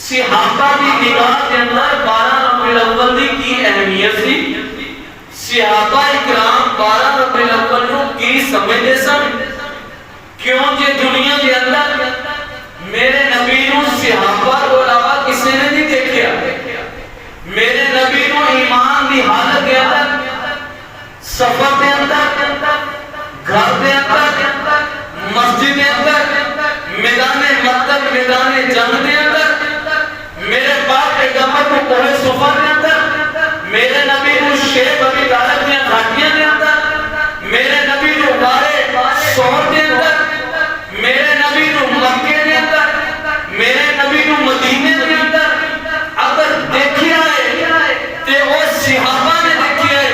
صحابہ کی نگاہ کے اندر 12 ربیع الاول کی اہمیت سی. صحابہ اکرام 12 ربیع الاول کو کی سمجھتے سن کیوں کہ دنیا کے اندر میرے نبی نو صحابہ کو علاوہ کسی نے نہیں دیکھا. میرے نبی نو ایمان دی حالت کے اندر سفر کے اندر گھر کے اندر مسجد کے اندر میدان مقتل میدان جنگ کے اندر میرے باپ پیغمبر کو کوہ صفا کے اندر میرے نبی کو شیخ ابی طالب کی گھاٹیاں کے اندر میرے نبی کو غار ثور کے اندر میرے نبی کو مکے کے اندر میرے نبی کو مدینے کے اندر اگر دیکھیا ہے تے وہ صحابہ نے دیکھیا ہے.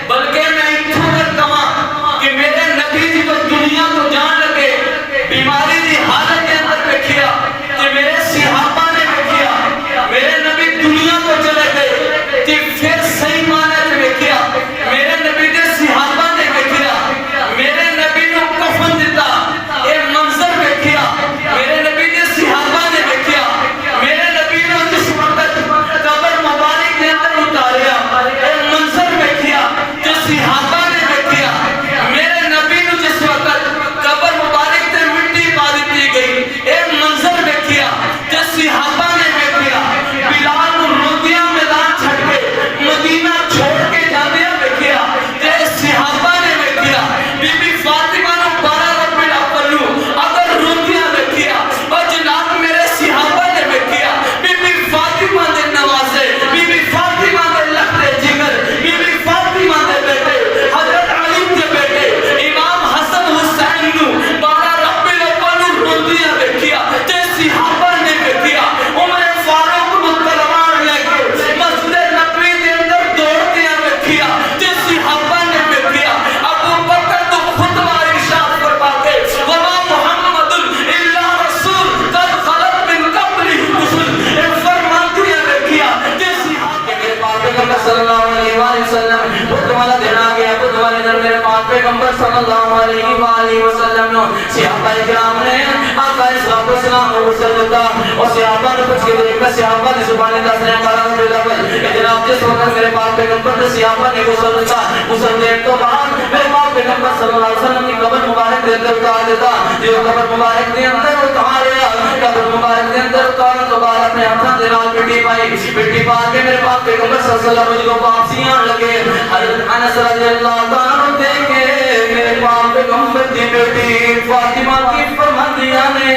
بلکہ میں اتنا کرتا ہوں کہ میرے نبی جی تو دنیا کو جان لگے بیماری دی حالت کے اندر دیکھیا کہ میرے صحابہ نے دیکھیا. میرے نبی دنیا کو چلے گئے کہ پھر صحیح معنی میں دیکھیا. میرے نبی دے صحابہ نے دیکھیا. میرے نبی کو کفن دیتا اے منظر دیکھیا. میرے نبی دے صحابہ نے دیکھیا. میرے نبی نے جس وقت قبر مبارک کے اندر اتاریا اے منظر دیکھیا جو صحابہ نے دیکھیا. میرے نبی نے جس وقت قبر مبارک تے مٹی پا دی گئی اے منظر دیکھیا جو صحابہ نے دیکھیا. بلال کو روٹیاں میدان چھڑ کے مدینہ چھوڑ کے جاتے دیکھیا تے صحابہ نے دیکھیا. بی بی فاطمہ نے 12 ربیع الاول اگر روٹیاں دیکھیا اور جناب میرے صحابہ نے دیکھیا. بی بی فاطمہ نے نوازے بی بی فاطمہ نے لختے جگر بی بی فاطمہ نے بیٹے حضرت علی کے بیٹے امام حسن حسین نو 12 ربیع الاول روٹیاں دیکھیا تے صحابہ نے دیکھیا. عمر فاروق کو تلوار لے کے مسجد نبوی کے اندر دوڑتے دیکھیا تے صحابہ نے دیکھیا. ابو بکر کو خطبہ ارشاد فرماتے وما محمد الا رسول قد خلت من قبلہ الرسل اے فرماتے دیکھیا تے صحابہ کے پاک پیغمبر صلی اللہ علیہ وآلہ وسلم بدھ والا دن آ گیا. بدھ والے دن میرے پاک پیغمبر صلی اللہ علیہ وآلہ وسلم نے صحابہ کرام نے آقا اسلام کو سلام و غسل دیتا اور صحابہ نے پوچھ کے دیکھا. صحابہ نے زبان دس رہے 12 ربیع الاول جناب جس وقت میرے پاک پیغمبر نے صحابہ نے غسل دیتا غسل دینے تو بعد میرے پاک پیغمبر صلی اللہ علیہ وسلم کی قبر مبارک کے اندر اتار دیتا. جو قبر مبارک کے اندر اتاریا قبر مبارک کے اندر اتارنے تو بعد اپنے ہاتھوں دے نال مٹی پائی. مٹی پا کے میرے پاک پیغمبر صلی اللہ علیہ وسلم کو واپسی آن لگے. حضرت انس رضی اللہ تعالیٰ عنہ دیکھے میرے پاک پیغمبر کی بیٹی فاطمہ کی فرماندیاں نے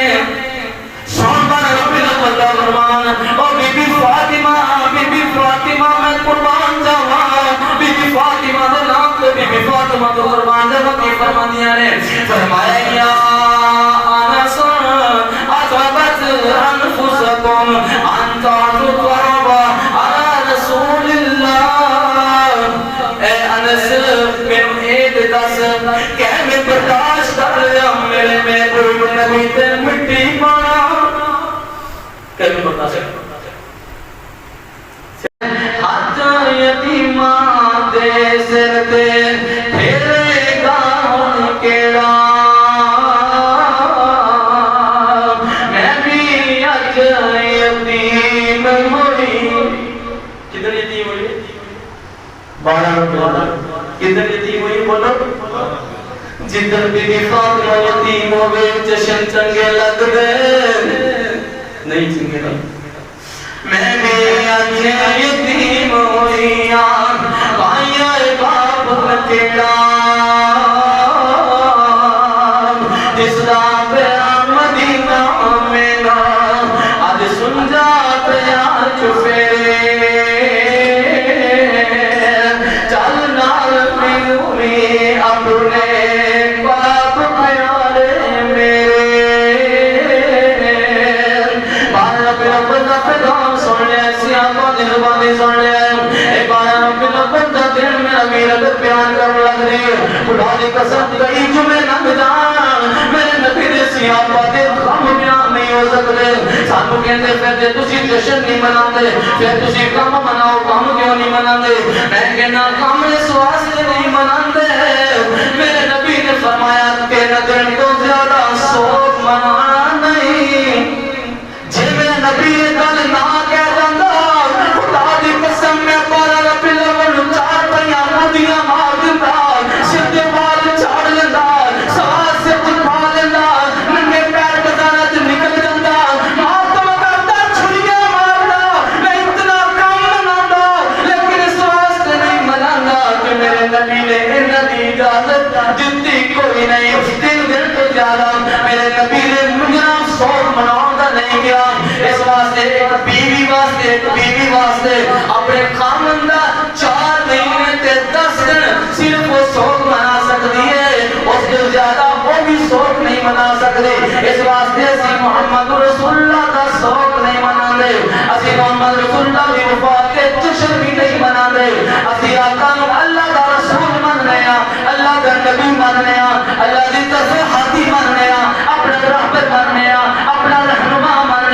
سون 12 ربیع الاول کا فرمان اور بی بی فاطمہ میں قربان جاواں بی بی فاطمہ دے نام تے بی بی فاطمہ کو قربان جاواں کی فرماندیاں نے فرمایا یا انس اطابت انفسکم ان تعطوا على رسول اللہ. اے انس میں ایک دس کہ میں برداشت کر لیا میرے میں کوئی نبی تے مٹی پانا کہ میں برداشت کر حج یتیماں دے سر تے پھرے گا ہن کیڑا میں بھی اج یتیم ہوئی. کدھر یتیم ہوئی 12 کدھر یتیم ہوئی بولو. جدھر بی بی فاطمہ یتیم ہوئے جشن چنگے لگ دے نہیں چنگے لگ. میں بھی اج یتیم ہوئی بھائی باپ کیڑا جس دا پیا مدینہ میرا اج سن جا پیا چفیرے چل نال پیوی اپنے باپ پیارے میرے. 12 ربیع الاول کا پیغام سن لیا صحابہ دی زبانی سن لیا. 12 ربیع الاول کا دن میرا امیر اگر بیان کر لگ رہی خدا دی قسم کئی جمعے لنگ جان میرے نبی دے صحابہ دے غم بیان نہیں ہو سکتے. سانو کہندے پھر جے تسی جشن نہیں مناندے پھر تسی کم مناؤ کم کیوں نہیں مناندے. میں کہنا کم اس واسطے نہیں مناندے میرے نبی نے فرمایا کہ دن تو زیادہ سوگ منانا نہیں. جے میرے نبی گل نہ کہہ جاندا خدا دی قسم میں 12 ربیع الاول نوں 4 پہیاں مودیاں مار دیندا سر دے وال چھاڑ لیندا ساز سے پا لیندا ننگے پیر بازاراں چ نکل جاندا ماتم کردا چھڑیاں ماردا میں اتنا کام مناوندا لیکن اس واسطے نہیں منانا کہ میرے نبی نے انہاں دی اجازت دتی کوئی نہیں اس دن تو زیادہ میرے نبی نے مجرم سوگ مناؤں دا نہیں گیا اس واسطے ایک بیوی واسطے اپنے خامن دا 4 مہینے تے 10 دن صرف وہ سوگ منا سکتی ہے اس سے زیادہ وہ بھی سوگ نہیں منا سکتے اس واسطے اسی محمد رسول اللہ دا سوگ نہیں منا دے اسی محمد رسول اللہ دی وفات کے جشن بھی نہیں منا دے اسی آقا نو اللہ دا رسول من رہے ہیں اللہ دا نبی من رہے ہیں اللہ دی تصحیح